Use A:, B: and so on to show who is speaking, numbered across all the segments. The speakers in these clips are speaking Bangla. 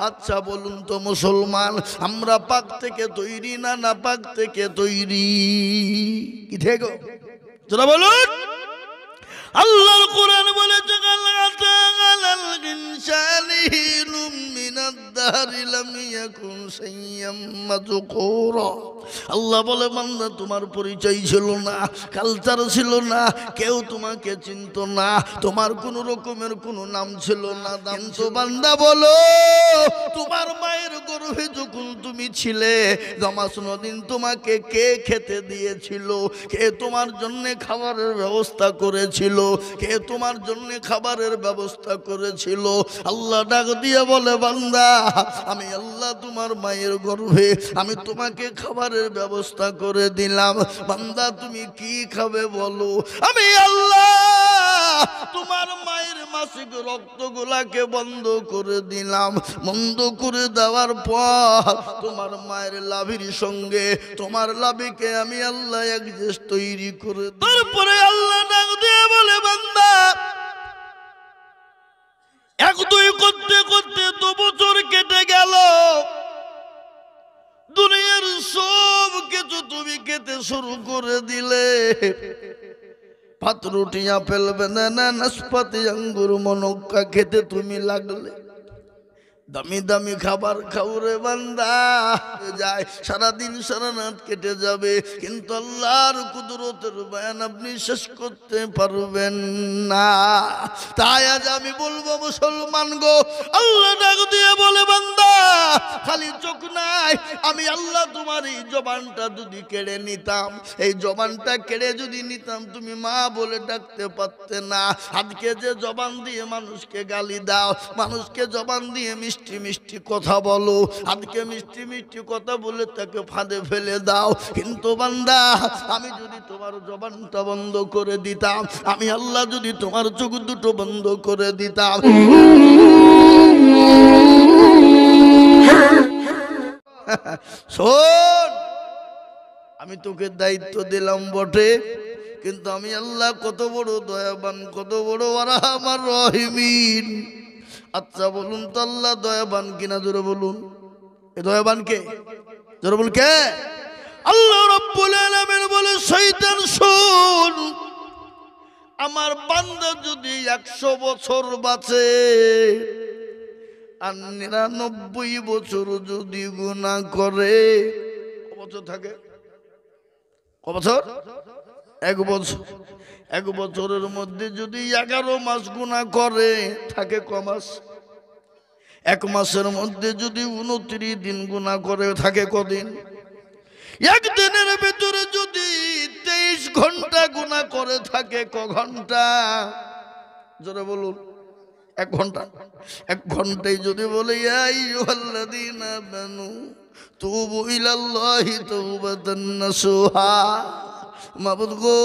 A: আচ্ছা বলুন তো মুসলমান, আমরা পাক থেকে তৈরি না না পাক থেকে তৈরি? কি থেকে যারা বলুন। আল্লাহর কোরআন বলেছে আলাল ইনসানি হিনুম মিনাদ দাহরি লাম ইয়াকুন শাইয়্যাম মাযকুরা। আল্লাহ বলে বান্দা তোমার পরিচয় ছিল না, কালচার ছিল না, কেউ তোমাকে চিনত না, তোমার কোন রকমের কোনো নাম ছিল না। কিন্তু বান্দা বলো, তোমার মায়ের গর্ভে যখন তুমি ছিলে জমাসনো দিন তোমাকে কে খেতে দিয়েছিল? কে তোমার জন্য খাবারের ব্যবস্থা করেছিল? কে তোমার জন্য খাবারের ব্যবস্থা করেছিল? আল্লাহ ডাক দিয়ে বলে বান্দা আমি আল্লাহ তোমার মায়ের গর্ভে আমি তোমাকে খাবারের ব্যবস্থা করে দিলাম। বান্দা তুমি কি খাবে বলো? আমি আল্লাহ তোমার মায়ের মাসিক রক্তগুলাকে বন্ধ করে দিলাম। বন্ধ করে দেওয়ার পর তোমার মায়ের লাভির সঙ্গে তোমার লাভিকে আমি আল্লাহ একজেস্ট তৈরি করে তারপরে আল্লাহ ডাক দিয়ে বলে বান্দা এক দুই করতে করতে 2 বছর কেটে গেল, দুনিয়ার সব কিছু তুমি খেতে শুরু করে দিলে। ভাত রুটি আপেল বেদানা নাশপাতি আঙ্গুর মনক্কা খেতে তুমি লাগলে। দামি দামি খাবার খাওরে বান্দা যায়, সারাদিন সারা রাত কেটে যাবে, কিন্তু আল্লাহর কুদরতের বয়ান আপনি শেষ করতে পারবেন না। তাই আজ আমি বলবো মুসলমান গো, আল্লাহ ডাক দিয়ে বলে বান্দা খালি চোখ নাই, আমি আল্লাহ তোমার এই জবানটা যদি কেড়ে নিতাম, এই জবানটা কেড়ে যদি নিতাম তুমি মা বলে ডাকতে পারতে না। আজকে যে জবান দিয়ে মানুষকে গালি দাও, মানুষকে জবান দিয়ে মিষ্টি মিষ্টি কথা বলো, আজকে মিষ্টি মিষ্টি কথা বলে তাকে ফাঁদে ফেলে দাও। কিন্তু বান্দা আমি যদি তোমার জবানটা বন্ধ করে দিতাম, আমি আল্লাহ যদি তোমার চোখ দুটো বন্ধ করে দিতাম, শোন আমি তোকে দায়িত্ব দিলাম বটে, কিন্তু আমি আল্লাহ কত বড় দয়াবান, কত বড় আরহামার রহিমিন। আচ্ছা বলুন তো আল্লাহ দয়াবান কিনা? জোরে বলুন, এ দয়াবান কে? জোরে বলুন কে? আল্লাহ রাব্বুল আলামিন বলে শয়তান শোন, আমার বান্দা যদি 100 বছর বাঁচে আর 99 বছর যদি গুনাহ করে, কত বছর থাকে? কত বছর? 1 বছর। 1 বছরের মধ্যে যদি 11 মাস গুনাহ করে থাকে ক মাস? 1 মাসের মধ্যে যদি 29 দিন গুনাহ করে থাকে কদিন? একদিনের ভিতরে যদি 23 ঘন্টা গুনাহ করে থাকে ক ঘন্টা? জোরে বলুন। 1 ঘন্টা। 1 ঘন্টায় যদি বলে ইয়া আইয়ুহাল্লাযীনা আমানু তুবু ইলাল্লাহি তাওবাতান নাসুহা, মাবুদ গো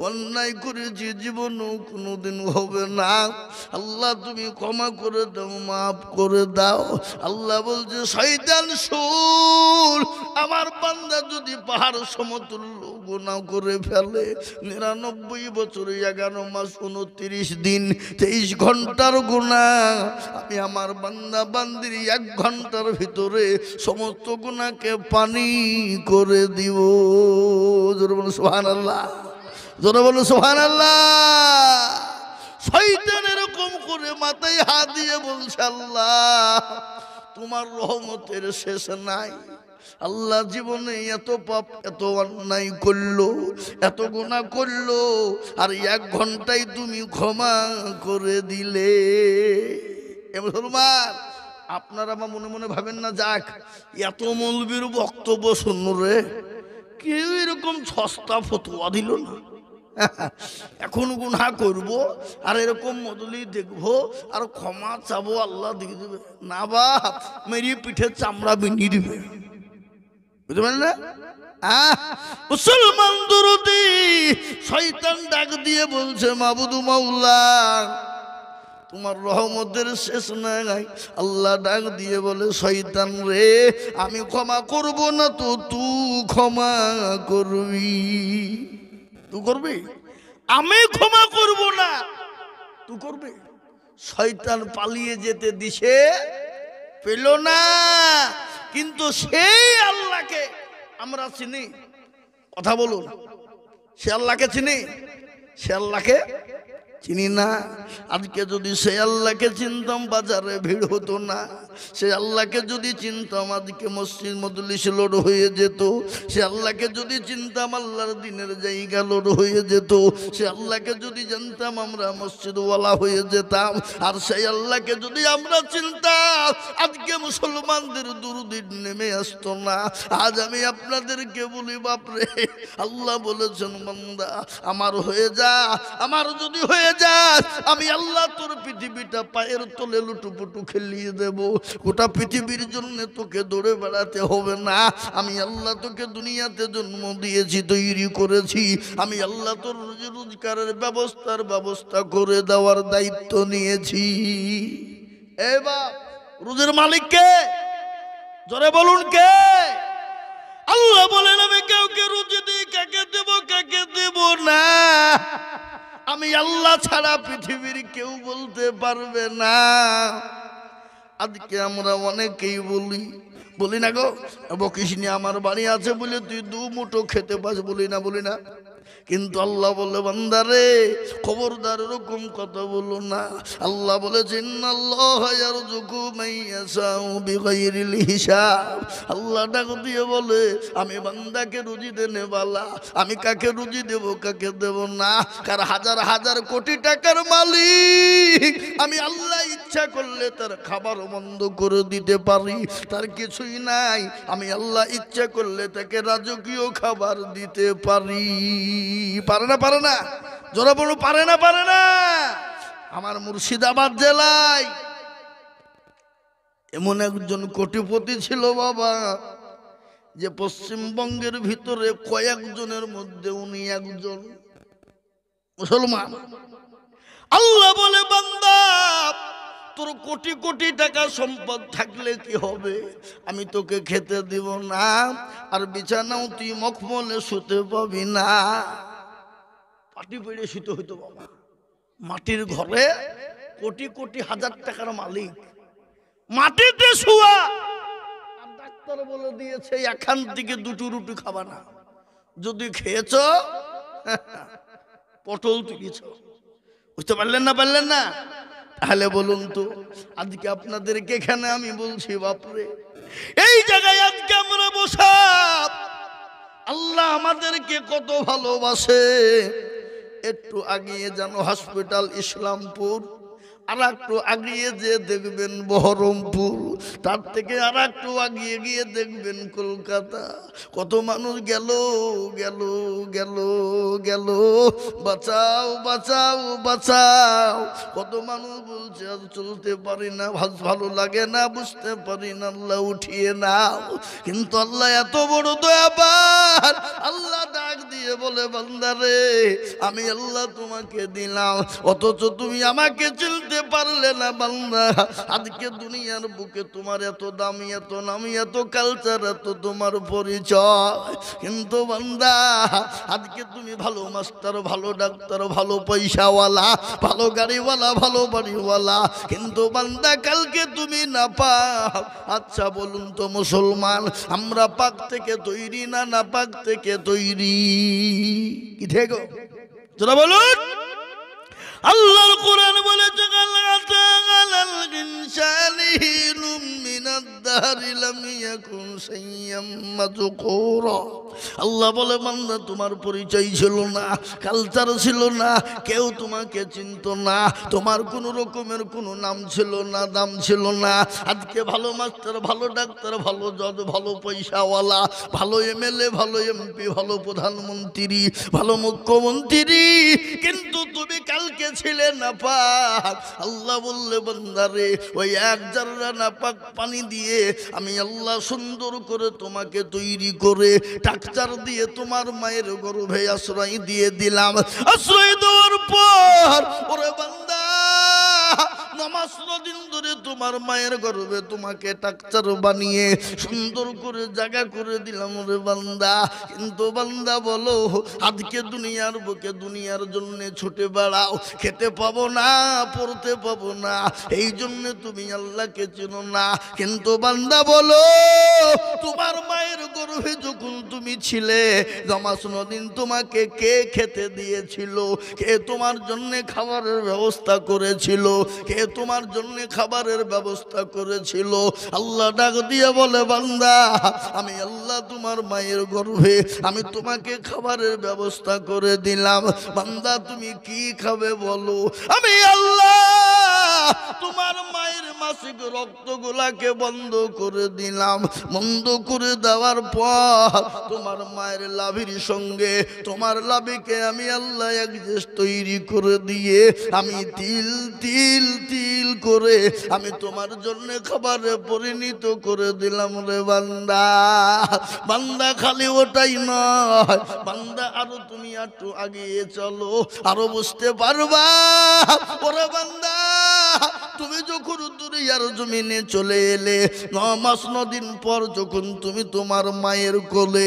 A: অন্যায় করেছি, জীবনও কোনোদিন হবে না, আল্লাহ তুমি ক্ষমা করে দাও, মাফ করে দাও। আল্লাহ বলছে শয়তান শোন, আমার বান্দা যদি পাহাড় সমতুল্য গুনাহ করে ফেলে, 99 বছর 11 মাস 29 দিন 23 ঘন্টার গুনাহ, আমি আমার বান্দা বান্দির 1 ঘন্টার ভিতরে সমস্ত গুনাহকে পানি করে দিব। জোরে বলো সুবহানাল্লাহ, জোরে বলো সুবহানাল্লাহ। শয়তান এরকম করে মাথায় হাত দিয়ে বলছে আল্লাহ তোমার রহমতের শেষ নাই। আল্লাহ জীবনে এত পাপ এত অন্যায় করলো, এত গুনাহ করলো, আর 1 ঘন্টায় তুমি ক্ষমা করে দিলে। মুসলমান আপনারা আমার মনে মনে ভাবেন না যাক এত মৌলবীর বক্তব্য শুনল রে, কেউ এরকম সস্তা ফতোয়া দিল না, এখন গুনাহ করব আর এরকম মদলি দেখবো আর ক্ষমা চাবো আল্লাহ দিয়ে দেবে না, বাপ মেরি পিঠে চামড়া বিনিয়ে দিবে। বুঝতে পারলেন না? মুসলমান দরদি শয়তান ডাক দিয়ে বলছে মাবুদু মাওলা তোমার রহমতের শেষ নাই। আল্লাহ ডাক দিয়ে বলে শয়তান রে আমি ক্ষমা করব না তো তুই ক্ষমা করবি। তুই করবি? আমি ক্ষমা করব না, তুই করবি। শয়তান পালিয়ে যেতে দিছে পেল না, কিন্তু সেই আল্লাহকে আমরা চিনি। কথা বলুন, সে আল্লাহকে চিনি? সে আল্লাহকে চিনি না। আজকে যদি সে আল্লাহকে চিনতাম বাজারে ভিড় হতো না। সে আল্লাহকে যদি চিনতাম আজকে মসজিদ মজলিস লোড হয়ে যেত। সে আল্লাহকে যদি চিনতাম আল্লাহর দিনের জায়গা লোড হয়ে যেত। সে আল্লাহকে যদি জানতাম আমরা মসজিদওয়ালা হয়ে যেতাম। আর সেই আল্লাহকে যদি আমরা চিনতাম আজকে মুসলমানদের দুরুদিন নেমে আসতো না। আজ আমি আপনাদেরকে বলি বাপরে, আল্লাহ বলেছেন বান্দা আমার হয়ে যা, আমার যদি হয়ে যাস আমি আল্লাহ তোর পৃথিবীটা পায়ের তলে লুটুপুটু খেলিয়ে দেব। গোটা পৃথিবীর জন্য তোকে দৌড়ে বেড়াতে হবে না। আমি আল্লাহ তোকে দুনিয়াতে জন্ম দিয়েছি, তৈরি করেছি। আমি আল্লাহ তোর রুজি রোজগারের ব্যবস্থা করে দেওয়ার দায়িত্ব নিয়েছি। এবার রুজির মালিক কে? জোরে বলুন কে? আল্লাহ বলেন আমি কাউকে রুজি দিই, কাকে দেব কাকে দেব না আমি আল্লাহ ছাড়া পৃথিবীর কেউ বলতে পারবে না। আজকে আমরা অনেকেই বলি না গো বকিস নি, আমার বাড়ি আছে বলে তুই দু মুঠো খেতে পাস, বলি না। কিন্তু আল্লাহ বলে বান্দারে খবরদার এরকম কথা বলো না। আল্লাহ বলেছেন আল্লাহ ইয়ারযুকু মাইয়াশাউ বিগাইরিল হিসাব। আল্লাহ ডাক দিয়ে বলে আমি বান্দাকে রুজি দেনে বালা, আমি কাকে রুজি দেব কাকে দেব না। কার হাজার হাজার কোটি টাকার মালিক আমি আল্লাহ ইচ্ছা করলে তার খাবার বন্ধ করে দিতে পারি, তার কিছুই নাই। আমি আল্লাহ ইচ্ছা করলে তাকে রাজকীয় খাবার দিতে পারি। পারে না? জোরে বলুন পারে না? আমার মুর্শিদাবাদ জেলায় এমন একজন কোটিপতি ছিল বাবা, যে পশ্চিমবঙ্গের ভিতরে কয়েকজনের মধ্যে উনি একজন মুসলমান। আল্লাহ বলে বান্দা তোর কোটি কোটি টাকা সম্পদ থাকলে কি হবে, আমি তোকে খেতে দিব না, আর বিছানাও তুই মখমলে শুতে পাবি না। পাটি পেড়ে শুতে হইতো বাবা। মাটির ঘরে কোটি কোটি হাজার টাকার মালিক মাটিতে শুয়া, আর ডাক্তার বলে দিয়েছে এখান থেকে দুটো রুটি খাবা না, যদি খেয়েছ পটল তুলিছ। বুঝতে পারলেন না? তাহলে বলুন তো আজকে আপনাদেরকে এখানে আমি বলছি বাপরে, এই জায়গায় আজকে আমরা বসা, আল্লাহ আমাদেরকে কত ভালোবাসে। একটু আগিয়ে যেন হসপিটাল ইসলামপুর, আর একটু আগিয়ে যে দেখবেন বহরমপুর, তার থেকে আর একটু আগিয়ে গিয়ে দেখবেন কলকাতা। কত মানুষ গেল, বাঁচাও। কত মানুষ বলছে আজ চলতে পারি না, ভালো লাগে না, বুঝতে পারি না, আল্লাহ উঠিয়ে নাও। কিন্তু আল্লাহ এত বড় দয়াবান, আল্লাহ ডাক দিয়ে বলে বান্দারে আমি আল্লাহ তোমাকে দিলাম, অথচ তুমি আমাকে চিনতে পারলে না বান্দা। আজকে দুনিয়ার বুকে তোমার এত দামি, এত নামি, এত কালচার, এত তোমার পরিচয়, কিন্তু বান্দা আজকে তুমি ভালো মাস্টার, ভালো ডাক্তার, ভালো পয়সাওয়ালা, ভালো গাড়িওয়ালা, ভালো বাড়িওয়ালা, কিন্তু বান্দা কালকে তুমি না পাক। আচ্ছা বলুন তো মুসলমান, আমরা পাক থেকে তৈরি না পাক থেকে তৈরি? কি থেকে তোরা বলুন। আল্লাহর কোরআন বলেছে আল্লাহ বলে বান্দা তোমার পরিচয় ছিল না, কালচার ছিল না, কেউ তোমাকে চিনত না, তোমার কোন রকমের কোনো নাম ছিল না, দাম ছিল না। আজকে ভালো মাস্টার, ভালো ডাক্তার, ভালো জজ, ভালো পয়সাওয়ালা, ভালো এমএলএ, ভালো এমপি, ভালো প্রধানমন্ত্রী, ভালো মুখ্যমন্ত্রী, কিন্তু তুমি কালকে ছিলে না পাক। আল্লাহ বললে বান্দারে ওই এক জাররা না পাক পানি দিয়ে আমি আল্লাহ সুন্দর করে তোমাকে তৈরি করে টাকচার দিয়ে তোমার মায়ের গর্ভে আশ্রয় দিয়ে দিলাম। আশ্রয় দেওয়ার পর ওরে বান্দা নমাজ দিন ধরে তোমার মায়ের গর্ভে তোমাকে ডাক্তার বানিয়ে সুন্দর করে জায়গা করে দিলাম রে বান্দা। কিন্তু বান্দা বলো আজকে দুনিয়ার বুকে দুনিয়ার জন্য ছুটে বেড়াও, খেতে পাবো না, পড়তে পাবো না, এই জন্য তুমি আল্লাহকে চেনো না। কিন্তু বান্দা বলো তোমার মায়ের গর্ভে যখন তুমি ছিলে নমাজ দিন তোমাকে কে খেতে দিয়েছিল? কে তোমার জন্য খাবারের ব্যবস্থা করেছিল? কে তোমার জন্য খাবারের ব্যবস্থা করেছিল? আল্লাহ ডাক দিয়ে বলে বান্দা আমি আল্লাহ তোমার মায়ের গর্ভে আমি তোমাকে খাবারের ব্যবস্থা করে দিলাম। বান্দা তুমি কি খাবে বলো? আমি আল্লাহ তোমার মায়ের মাসিক রক্তগুলাকে বন্ধ করে দিলাম। বন্ধ করে দেওয়ার পর তোমার মায়ের লাভির সঙ্গে তোমার লাভিকে আমি আল্লাহ এক দেশ তৈরি করে দিয়ে আমি তিল তিল তিল করে আমি তোমার জন্য খাবারে পরিণত করে দিলাম রে বান্দা। বান্দা খালি ওটাই নয় বান্দা, আরো তুমি একটু আগিয়ে চলো, আরো বুঝতে পারবা ওরে বান্দা। তুমি যখন দুনিয়ার জমিনে চলে এলে 9 মাস 9 দিন পর যখন তুমি তোমার মায়ের কোলে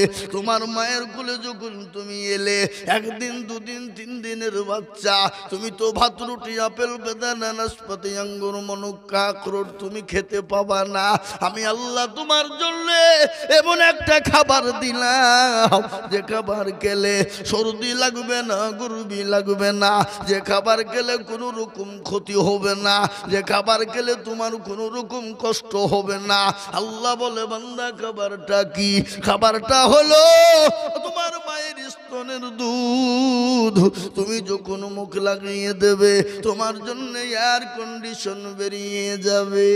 A: যখন তুমি এলে, একদিন দুদিন 3 দিনের বাচ্চা, তুমি তো ভাত রুটি আপেল বেদানা নাশপাতি আঙ্গুর মনুক্কা আখরোট তুমি খেতে পাবা না। আমি আল্লাহ তোমার জন্য এমন একটা খাবার দিলাম যে খাবার খেলে সর্দি লাগবে না, গরবি লাগবে না, যে খাবার খেলে কোনো রকম ক্ষতি হবে না, যে খাবার খেলে তোমার কোনো রকম কষ্ট হবে না। আল্লাহ বলে বান্দা খাবারটা কি? খাবারটা হলো তোমার মায়ের স্তনের দুধ। তুমি যখন মুখ লাগিয়ে দেবে তোমার জন্য এয়ার কন্ডিশন বেরিয়ে যাবে,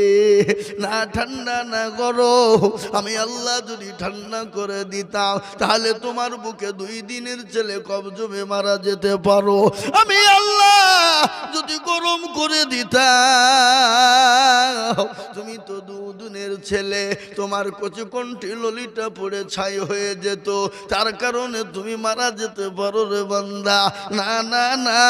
A: না ঠান্ডা না গরম। আমি আল্লাহ যদি ঠান্ডা করে দিতাম তাহলে তোমার বুকে 2 দিনের ছেলে কবজমে মারা যেতে পারো। আমি আল্লাহ যদি গরম করে দিতাম তুমি তো 2 দিনের ছেলে, তোমার কচি কণ্ঠে ললিটা পড়ে ছাই হয়ে যেত, তার কারণে তুমি মারা যেতে পারো রে বান্দা। না না না,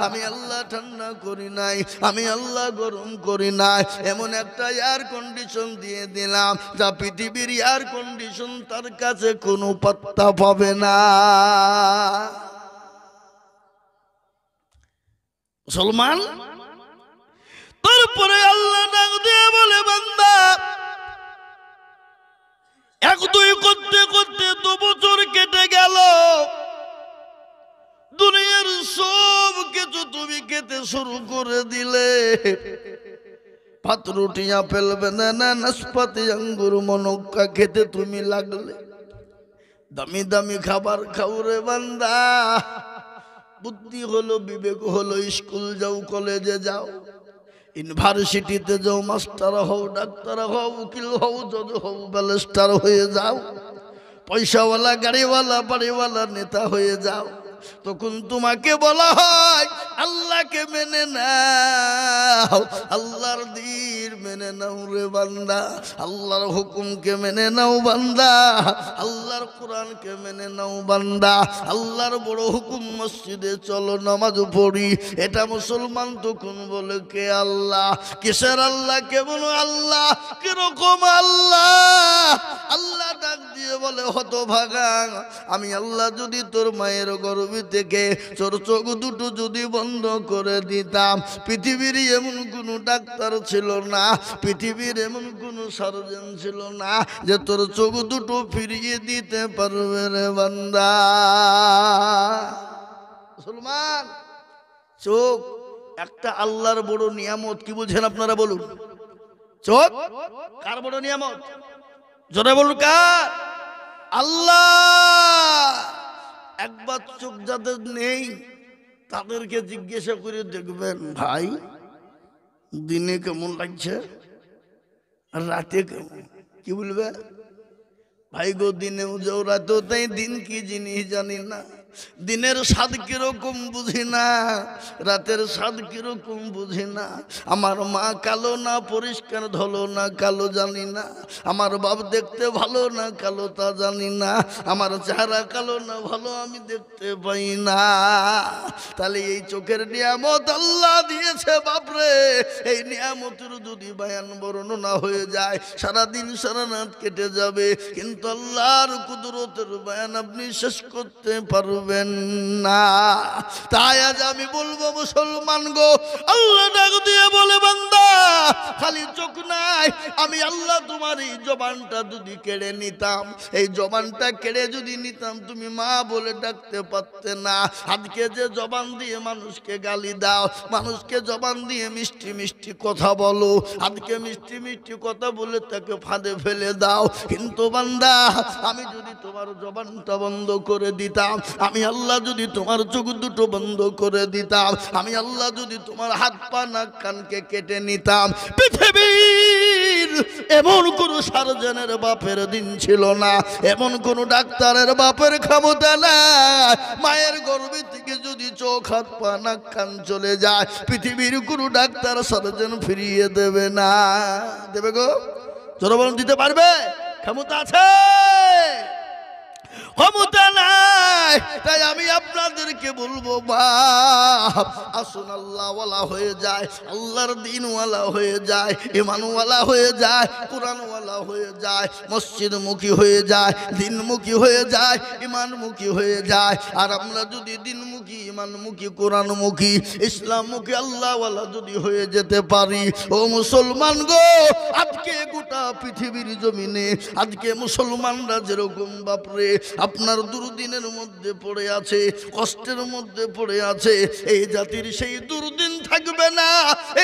A: আমি আল্লাহ ঠান্ডা করি নাই, আমি আল্লাহ গরম করি নাই, এমন একটা এয়ার কন্ডিশন দিয়ে দিলাম যা পৃথিবীর এয়ার কন্ডিশন তার কাছে কোনো পাত্তা পাবে না। মুসলমান, তারপরে আল্লাহ ডাক দিয়ে বলে বান্দা 1-2 করতে করতে 2 বছর কেটে গেল, দুনিয়ার সব কিছু তুমি খেতে শুরু করে দিলে, ভাত রুটি আপেল বেদানা নাশপাতি আঙ্গুর মনুক্কা খেতে তুমি লাগলে, দামি দামি খাবার খাও রে বান্দা। বুদ্ধি হলো, বিবেক হলো, স্কুল যাও, কলেজে যাও, ইউনিভার্সিটিতে যাও, মাস্টার হও, ডাক্তার হও, উকিল হও, জজ হও, ব্যারিস্টার হয়ে যাও, পয়সাওয়ালা গাড়িওয়ালা বাড়িওয়ালা নেতা হয়ে যাও। তখন তোমাকে বলা হয় আল্লাহকে মেনে নাও, আল্লাহর দ্বীন মেনে নাও রে বান্দা, আল্লাহর হুকুমকে মেনে নাও বান্দা, আল্লাহর কোরআনকে মেনে নাও বান্দা, আল্লাহর বড় হুকুম মসজিদে চলো নামাজ পড়ি। এটা মুসলমান তখন বলে কে আল্লাহ? কিসের আল্লাহ? কেমন আল্লাহ? কিরকম আল্লাহ? আল্লাহ ডাক দিয়ে বলে হতভাগা, আমি আল্লাহ যদি তোর মায়ের গর্ভ থেকে তোর চোখ দুটো যদি বন্ধ করে দিতাম, পৃথিবীর এমন কোনো ডাক্তার ছিল না, পৃথিবীর এমন কোনো সার্জন ছিল না যে তোর চোখ দুটো ফিরিয়ে দিতে পারবে রে বান্দা। মুসলমান, চোখ একটা আল্লাহর বড় নিয়ামত। কি বুঝেন আপনারা বলুন? চোখ কার বড় নিয়ামত? জোরে বলুন কার? আল্লাহ। একবার চোখ যাদের নেই তাদেরকে জিজ্ঞাসা করে দেখবেন, ভাই দিনে কেমন লাগছে আর রাতে কেমন? কি বলবে? ভাই গো দিনেও যাও রাতেও তাই, দিন কি জিনিস জানি না। দিনের স্বাদ কিরকম বুঝি না, রাতের স্বাদ কিরকম বুঝি না। আমার মা কালো না পরিষ্কার ধলো না কালো জানি না। আমার বাপ দেখতে ভালো না কালো তা জানি না। আমার চেহারা কালো না ভালো আমি দেখতে পাই না। তাহলে এই চোখের নিয়ামত আল্লাহ দিয়েছে বাপরে, এই নিয়ামতের যদি বয়ান বর্ণনা হয়ে যায় সারাদিন সারা রাত কেটে যাবে, কিন্তু আল্লাহর কুদরতের বয়ান আপনি শেষ করতে পারবেন না। তাই আজ আমি বলবো মুসলমান গো, আল্লাহ ডাক দিয়ে বলে বান্দা খালি চোখ নাই, আমি আল্লাহ তোমার এই জবানটা যদি কেড়ে নিতাম, এই জবানটা কেড়ে যদি নিতাম তুমি মা বলে ডাকতে পারতে না। আজকে যে জবান দিয়ে মানুষকে গালি দাও, মানুষকে জবান দিয়ে মিষ্টি মিষ্টি কথা বলো, আজকে মিষ্টি মিষ্টি কথা বলে তাকে ফাঁদে ফেলে দাও। কিন্তু বান্দা আমি যদি তোমার জবানটা বন্ধ করে দিতাম, আমি আল্লাহ যদি তোমার চোখ দুটো বন্ধ করে দিতাম, আমি আল্লাহ যদি তোমার হাত পা নাক কানকে কেটে নিতাম, পৃথিবীর এমন কোন সার্জনের বাপের দিন ছিল না, এমন কোন ডাক্তারের বাপের ক্ষমতা না। মায়ের গর্ভে থেকে যদি চোখ হাত পা নাক কান চলে যায়, পৃথিবীর কোন ডাক্তার সার্জন ফিরিয়ে দেবে না। দেবে গো? জোরে বলুন, দিতে পারবে? ক্ষমতা আছে? ক্ষমতা নাই। তাই আমি আপনাদেরকে বলবো বাপ আসুন আল্লাহওয়ালা হয়ে যায়, আল্লাহর দিনওয়ালা হয়ে যায়, ইমানওয়ালা হয়ে যায়, কোরআনওয়ালা হয়ে যায়, মসজিদমুখী হয়ে যায়, দিনমুখী হয়ে যায়, ইমানমুখী হয়ে যায়। আর আমরা যদি দিনমুখী, ইমানমুখী, কোরআনমুখী, ইসলামমুখী, আল্লাহওয়ালা যদি হয়ে যেতে পারি, ও মুসলমান গো, আজকে গোটা পৃথিবীর জমিনে আজকে মুসলমানরা যেরকম বাপরে আপনার দুর্দিনের মধ্যে পড়ে আছে, কষ্টের মধ্যে পড়ে আছে, এই জাতির সেই দুর্দিন থাকবে না।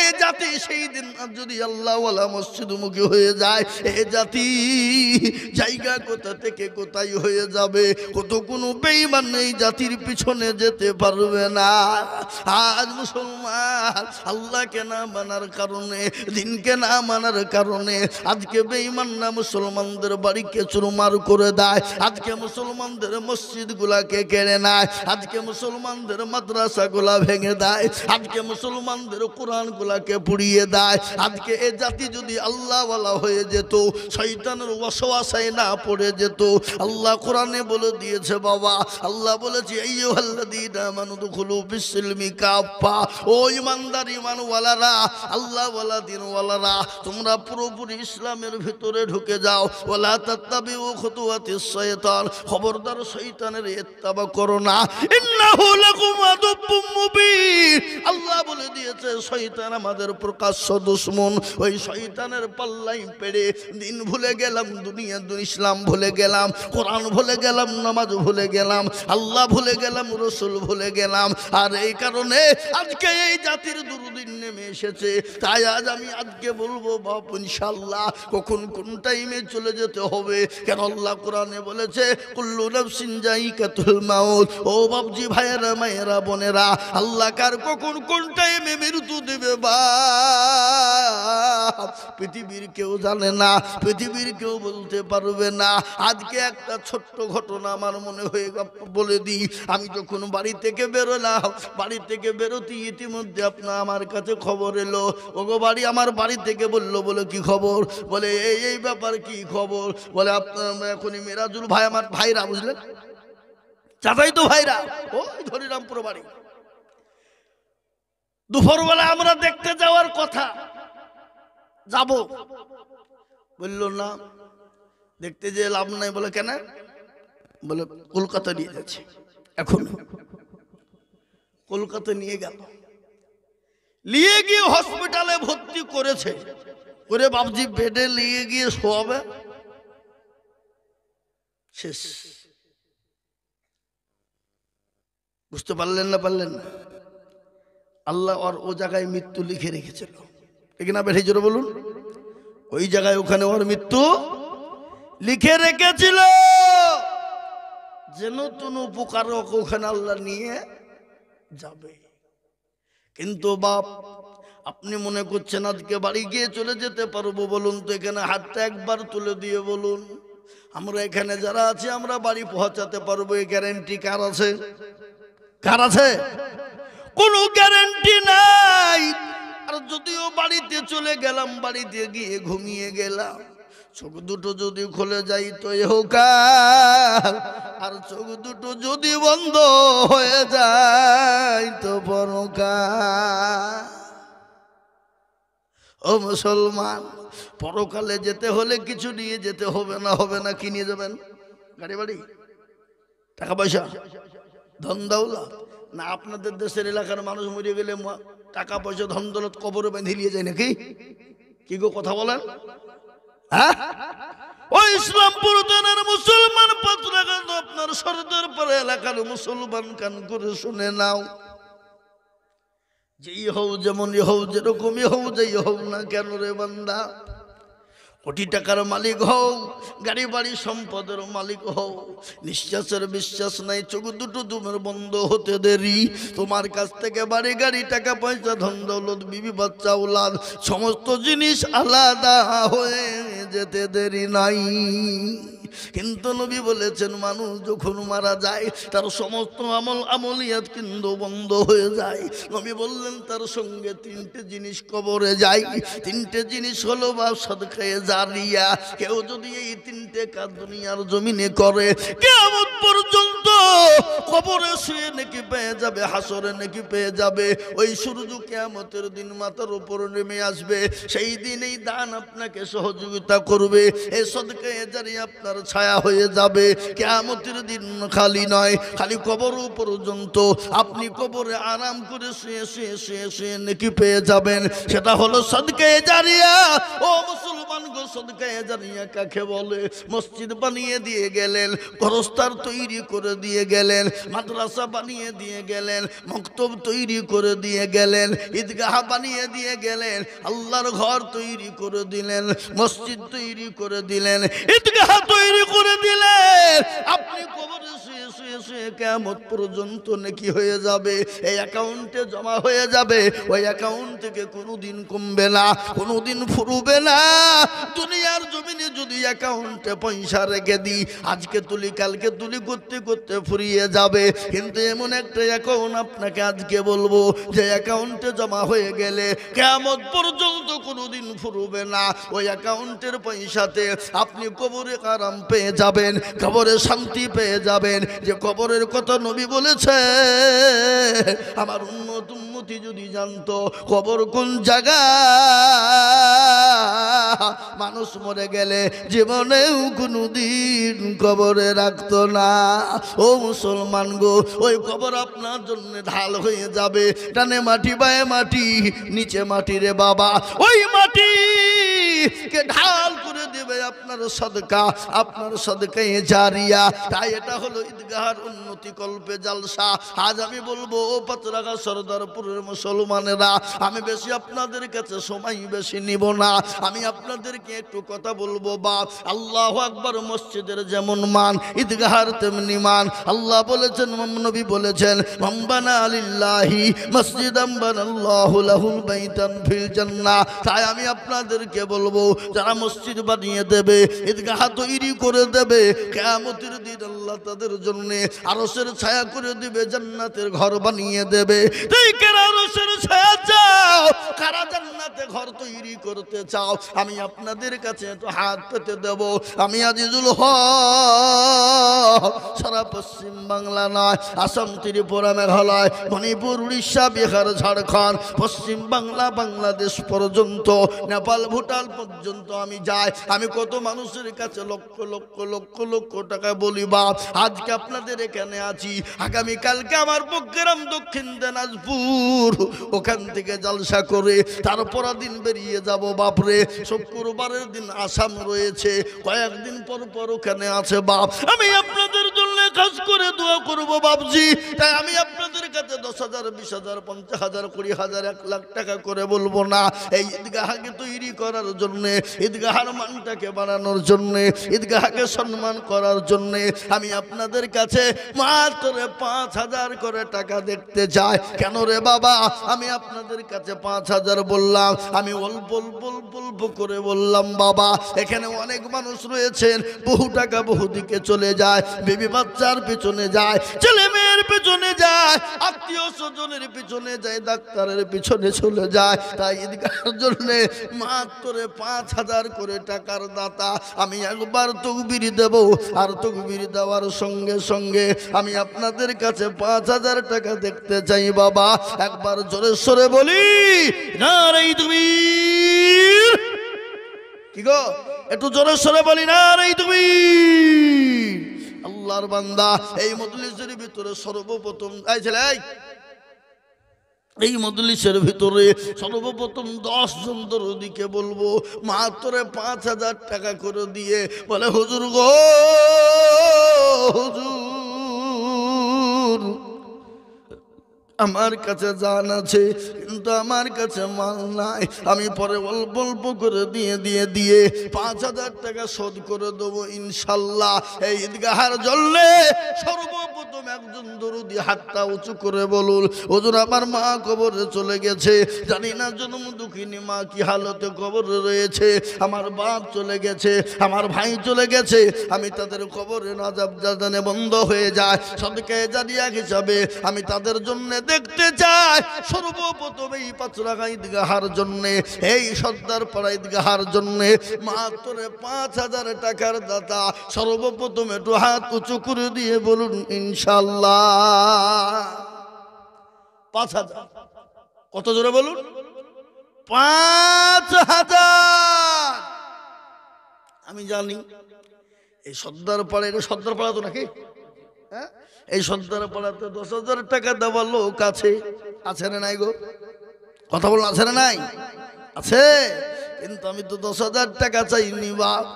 A: এই জাতি সেই দিন যদি আল্লাহওয়ালা মসজিদমুখী হয়ে যায়, এই জাতি জায়গা কোথা থেকে কোথায় হয়ে যাবে। কত কোনো বেঈমান এই জাতির পিছনে যেতে পারবে না। আজ মুসলমান আল্লাহকে না মানার কারণে, দিনকে না মানার কারণে আজকে বেঈমানরা মুসলমানদের বাড়িকে চুরমার করে দেয়, আজকে মুসলমানদের মসজিদ গুলাকে কেড়ে নেয়, আজকে মুসলমানদের মাদ্রাসা গুলা ভেঙে দেয়, আজকে মুসলমানদের কোরআন গুলাকে পুড়িয়ে দেয়। আজকে এ জাতি যদি আল্লাহওয়ালা হয়ে যেত, শয়তানের ওয়াসওয়াসায় না পড়ে যেত। আল্লাহ কোরআনে বলে দিয়েছে বাবা, আল্লাহ বলেছে আইয়ুহাল্লাযীনা আমানু দুখুলু ফিস-সিলমি কাফা, ও ইমানদার ইমানওয়ালারা, আল্লাহওয়ালা দিনওয়ালারা, তোমরা পুরোপুরি ইসলামের ভিতরে ঢুকে যাও। ওয়ালা তাত্তাবিউ খুতুওয়াতিস শাইতান, খবরদার শয়তানের ইত্তেবা করো না। ইন্নাহু লাকুম আদুব্বুম মুবিন, আল্লাহ বলে দিয়েছে শয়তান আমাদের প্রকাশ্য দুশমন। ওই শয়তানের পাল্লাই পেড়ে দিন ভুলে গেলাম, দুনিয়া ইসলাম ভুলে গেলাম, কোরআন ভুলে গেলাম, নামাজ ভুলে গেলাম, আল্লাহ ভুলে গেলাম, রসুল ভুলে গেলাম। আর এই কারণে আজকে এই জাতির দুর্দিন নেমে এসেছে। তাই আজ আমি আজকে বলবো বাপ ইনশাআল্লাহ কখন কোন টাইমে চলে যেতে হবে। কেন আল্লাহ কোরআনে বলেছে কুল্লু নাফসিন যায়িকাতুল মাউত। ও বাপজি ভাইয়েরা, মায়েরা, বোনেরা, আল্লাহ কার কখন কোন টাইমে মৃত্যু দেবে বাপ পৃথিবীর কেউ জানে না, পৃথিবীর কেউ বলতে পারবে না। আজকে একটা ছোট্ট ঘটনা আমার মনে হয়ে বলে দিই। আমি যখন বাড়ি থেকে বেরোলাম, বাড়ি থেকে বেরোতে ইতিমধ্যে আপনার আমার কাছে খবর এলো। ওগো বাড়ি, আমার বাড়ি থেকে বললো, বলে কি খবর? বলে এই ব্যাপার, কি খবর? বলে আপনার এখনই মেরাজুল ভাই, আমার ভাইরা, বুঝলেন চাচাই তো ভাইরা, ওই হরিরামপুর বাড়ি, দুপুরবেলা আমরা দেখতে যাওয়ার কথা, যাব। বললো না, দেখতে যে লাভ নাই। বলে কেন? বলে কলকাতা নিয়ে যাচ্ছে। এখন কলকাতা নিয়ে গেল, নিয়ে গিয়ে হসপিটালে ভর্তি করেছে, করে বাবজি বেডে নিয়ে গিয়ে শোয়াবে, শেষ। বুঝতে পারলেন না? পারলেন না? আল্লাহ আর ও জায়গায় মৃত্যু লিখে রেখেছিল, ঠিক না? বেঠে জোরে বলুন। ওই জায়গায় ওখানে ওর মৃত্যু লিখে রেখেছিল, যেন কোনো উপকারক ওখানে আল্লাহ নিয়ে যাবে। কিন্তু বাপ, আপনি মনে করছেন আজকে বাড়ি গিয়ে চলে যেতে পারবো? বলুন তো, এখানে হাতটা একবার তুলে দিয়ে বলুন, আমরা এখানে যারা আছি আমরা বাড়ি পৌঁছাতে পারবো, এই গ্যারান্টি কার আছে? কার আছে? কোনো গ্যারান্টি নাই। আর যদিও বাড়িতে চলে গেলাম, বাড়িতে গিয়ে ঘুমিয়ে গেলাম, চোখ দুটো যদি খুলে যাই তো ইহকাল, আর চোখ দুটো যদি বন্ধ হয়ে যায় তো পরকাল। ও মুসলমান, পরকালে যেতে হলে কিছু নিয়ে যেতে হবে না? হবে না? কি নিয়ে যাবেন? গাড়ি বাড়ি, টাকা পয়সা, ধন দৌলত? না আপনাদের দেশের এলাকার মানুষ মরে গেলে টাকা পয়সা ধন দৌলত কবরে বেঁধে নিয়ে যায় নাকি? কি গো কথা বলেন? হ্যাঁ, ও ইসলামপুর থানার মুসলমান পাত্রাকান্ত আপনার সরদার পাড়া এলাকার মুসলমান কান করে শুনে নাও, যেই হও, যেমনই হও, যেরকমই হও, যেই হও না কেন রে বান্দা, কোটি টাকার মালিক হও, গাড়ি বাড়ি সম্পদের মালিক হও, নিঃশ্বাসের বিশ্বাস নাই, চোখ দুটো তোমার বন্ধ হতে দেরি, তোমার কাছ থেকে বাড়ি গাড়ি টাকা পয়সা ধন দৌলত বিবি বাচ্চা উলাদ সমস্ত জিনিস আলাদা হয়ে যেতে দেরি নাই। কিন্তু নবী বলেছেন মানুষ যখন মারা যায় তার সমস্ত আমলিয়াত কিন্তু বন্ধ হয়ে যায়। নবী বললেন তার সঙ্গে তিনটে জিনিস কবরে যায়। তিনটে জিনিস হলো বা সাদকায়ে জারিয়া। কেউ যদি এই তিনটে কাজ দুনিয়ার জমিনে করে কিয়ামত পর্যন্ত কবরে শুয়ে নেকি পেয়ে যাবে, হাসরে নেকি পেয়ে যাবে। ওই সূর্য কিয়ামতের দিন মাথার উপর নেমে আসবে, সেই দিন এই দান আপনাকে সহযোগিতা করবে, এই সাদকায়ে জারিয়া আপনার ছায়া হয়ে যাবে। কিয়ামতের দিন খালি নয়, খালি কবর পর্যন্ত আপনি কবরে আরাম করে শুয়ে শুয়ে শুয়ে শুয়ে নেকি পেয়ে যাবেন। সেটা হলো সাদকায়ে জারিয়া। ও মুসলমান গো, সাদকায়ে জারিয়া কাকে বলে? মসজিদ বানিয়ে দিয়ে গেলেন, গোরস্থান তৈরি করে দিয়ে গেলেন, মাদ্রাসা বানিয়ে দিয়ে গেলেন, মক্তব তৈরি করে দিয়ে গেলেন, ঈদগাহ বানিয়ে দিয়ে গেলেন, আল্লাহর ঘর তৈরি করে দিলেন, মসজিদ তৈরি করে দিলেন, ঈদগাহ তৈরি করে দিলেন। আপনি কবরে শুয়ে শুয়ে শুয়ে কিয়ামত পর্যন্ত নেকি হয়ে যাবে, এই অ্যাকাউন্টে জমা হয়ে যাবে। ওই অ্যাকাউন্ট থেকে কোনোদিন কমবে না, কোনোদিন ফুরবে না। দুনিয়ার জমিনে যদি অ্যাকাউন্টে পয়সা রেখে দিই, আজকে তুলি কালকে তুলি করতে করতে ফুরিয়ে যাবে। কিন্তু এমন একটা অ্যাকাউন্ট আপনাকে আজকে বলবো যে অ্যাকাউন্টে জমা হয়ে গেলে কিয়ামত পর্যন্ত কোনোদিন ফুরবে না। ওই অ্যাকাউন্টের পয়সাতে আপনি কবরে আরাম পেয়ে যাবেন, কবরে শান্তি পেয়ে যাবেন। যে কবরের কথা নবী বলেছে, আমার উম্মতি যদি জানতো কবর কোন জায়গা, মানুষ মরে গেলে জীবনেও কোনোদিন কবরে রাখতো না। ও মুসলমান গো, ওই কবর আপনার জন্য ঢাল হয়ে যাবে। ডানে মাটি বায়ে মাটি, নিচে মাটি রে বাবা, ওই মাটি কে ঢাল করে দেবে আপনার সাদকা, আপনার সাদকায়ে জারিয়া। তাই এটা হলো ঈদগাহর উন্নতি কল্পে জালসা। আজ আমি বলবো ও পাতরাগা সরদারপুরের মুসলমানেরা, আমি বেশি আপনাদের কাছে সময় বেশি নিব না, আমি আপনাদেরকে একটু কথা বলবো। বাপ আল্লাহু আকবার, মসজিদের যেমন মান ঈদগাহর তেমনি মান। আল্লাহ বলেছেন, নবী বলেছেন, মাম্বানা লিল্লাহি মসজিদাম বানাল্লাহু লাহুল বাইতান ফিল জান্নাহ। তাই আমি আপনাদেরকে বলবো, যারা মসজিদ বানিয়ে দেবে, ঈদগাহ তৈরি করে দেবে, কিয়ামতের দিন আল্লাহ তাদের জন্য আরশের ছায়া করে দিবে, জান্নাতের ঘর বানিয়ে দেবে। তুই কারা আরশের ছায়া চাও, কারা জান্নাতে ঘর তৈরি করতে চাও, আমি আপনাদের কাছে একটু হাত পেতে দেব। আমি আজিজুল হক সারা পশ্চিম বাংলা নয়, আসাম, ত্রিপুরা, মেঘালয়, মণিপুর, উড়িষ্যা, বিহার, ঝাড়খণ্ড, পশ্চিম বাংলা, বাংলাদেশ পর্যন্ত, নেপাল, ভুটান পর্যন্ত আমি যাই। আমি কত মানুষের কাছে লক্ষ লক্ষ লক্ষ লক্ষ টাকা বলি। বাপ আজকে আপনাদের এখানে আছি, আগামীকালকে আমার প্রোগ্রাম দক্ষিণ দিনাজপুর, ওখান থেকে জালসা করে তারপর দিন বেরিয়ে যাব। বাপরে, শুক্রবারের দিন আসাম রয়েছে, কয়েকদিন পর পর ওখানে আছে। বাপ আমি আপনাদের জন্য কাজ করে দোয়া করবো বাপজি। তাই আমি আপনাদের কাছে 10,000 20,000 50,000 20,000 1 লাখ টাকা করে বলবো না। এই ঈদগাহকে তৈরি করার জন্য, ঈদগাহের মানটাকে বাড়ানোর জন্য, ঈদগাহকে সম্মান করার জন্য আমি আপনাদের কাছে মাত্র 5,000 করে টাকা দেখতে চাই। কেন রে বাবা? আমি আপনাদের কাছে 5,000 বললাম, আমি অল্প অল্প অল্প করে বললাম বাবা। এখানে অনেক মানুষ রয়েছেন, বহু টাকা বহু দিকে চলে যায়, বিবি বাচ্চার পিছনে যায়, ছেলে মেয়ের পিছনে যায়, আত্মীয় স্বজনের পিছনে যায়, ডাক্তারের পিছনে চলে যায়। তাই ঈদগাহের জন্য মাত্র 5,000 করে টাকার দাতা। আমি একবার তকবীর দেব, আর তকবীর দেওয়ার সঙ্গে সঙ্গে আমি আপনাদের কাছে 5,000 টাকা দেখতে চাই বাবা। একবার জোরে সরে বলি নারে তাকবীর। কি গো, একটু জোরে সরে বলি নারে তাকবীর। আল্লাহর বান্দা, এই মজলিসের ভিতরে সর্বপ্রথম এই মজলিসের ভিতরে সর্বপ্রথম 10 জন দরদিকে বলবো মাত্র 5,000 টাকা করে দিয়ে বলে হুজুর গো হুজুর, আমার কাছে জান আছে কিন্তু আমার কাছে মাল নাই, আমি পরে অল্প অল্প করে দিয়ে 5,000 টাকা শোধ করে দেবো ইনশাল্লাহ। এই ঈদগাহের জন্য সর্বপ্রথম একজন দরদি হাতটা উঁচু করে বলুন হুজুর আমার মা কবরে চলে গেছে, জানি না জন্ম দুঃখিনী মা কি হালতে কবরে রয়েছে, আমার বাপ চলে গেছে, আমার ভাই চলে গেছে, আমি তাদের কবরে নাজাব জাদানে বন্ধ হয়ে যায়, সদকায়ে জারিয়া হিসাবে আমি তাদের জন্য দেখতে চাই। সর্বপ্রথম এই পাঁচরাগা ঈদগাহার জন্য, এই সর্দার পাড়া ঈদগাহার জন্য মাত্র 5,000 টাকার দাতা সর্বপ্রথম একটু হাত উঁচু করে দিয়ে বলুন ইনশাল্লাহ। 5,000 কত জোরে বলুন? 5,000। আমি জানি এই সর্দার পাড়া, এটা সর্দার পাড়া তো নাকি? হ্যাঁ, এই সর্দার পাড়াতে 10,000 টাকা দেওয়ার লোক আছে, আছে না নাই গো? কথা বলুন, আছে না নাই? আছে। কিন্তু আমি তো 10,000 টাকা চাইনি বাপ,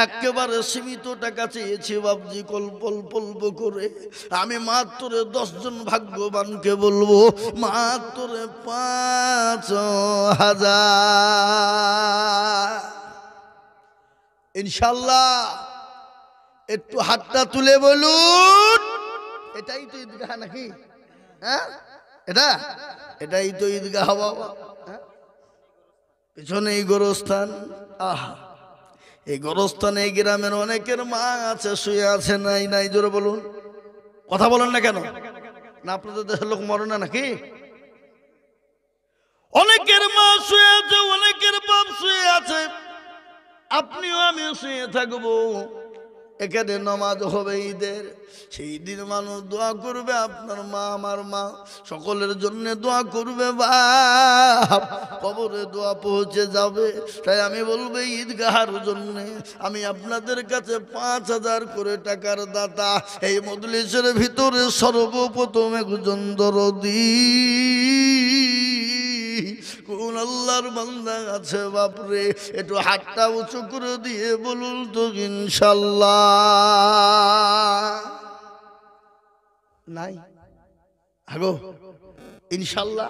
A: একেবারে সীমিত টাকা চেয়েছি বাপজি, কল্প অল্প করে। আমি মাত্র 10 জন ভাগ্যবানকে বলবো মাত্র 5,000 ইনশাল্লাহ। একটু হাতটা তুলে বলুন, এটাই তো ঈদগাহ নাকি? হ্যাঁ, এটাই তো ঈদগাহ বাবা। পিছনে এই গোরস্থান, আহা, এই গোরস্থানে এই গ্রামের অনেকের মা আছে, শুয়ে আছে, নাই জোরে বলুন। কথা বলেন না কেন? না আপনাদের দেশের লোক মরে না নাকি? অনেকের মা শুয়ে আছে, অনেকের বাপ শুয়ে আছে, আপনিও আমিও শুয়ে থাকবো। এখানে নামাজ হবে ঈদের, সেই দিন মানুষ দোয়া করবে, আপনার মা আমার মা সকলের জন্য দোয়া করবে, বাপ কবরে দোয়া পৌঁছে যাবে। তাই আমি বলবো ঈদগাহার জন্য আমি আপনাদের কাছে 5,000 করে টাকার দাতা। এই মজলিসের ভিতরে সর্বপ্রথম একজন দরদি কোন আল্লাহর বান্দা আছে বাপরে? একটু হাতটা উঁচু করে দিয়ে বলুন তো ইনশাল্লাহ। নাই আগো ইনশাল্লাহ?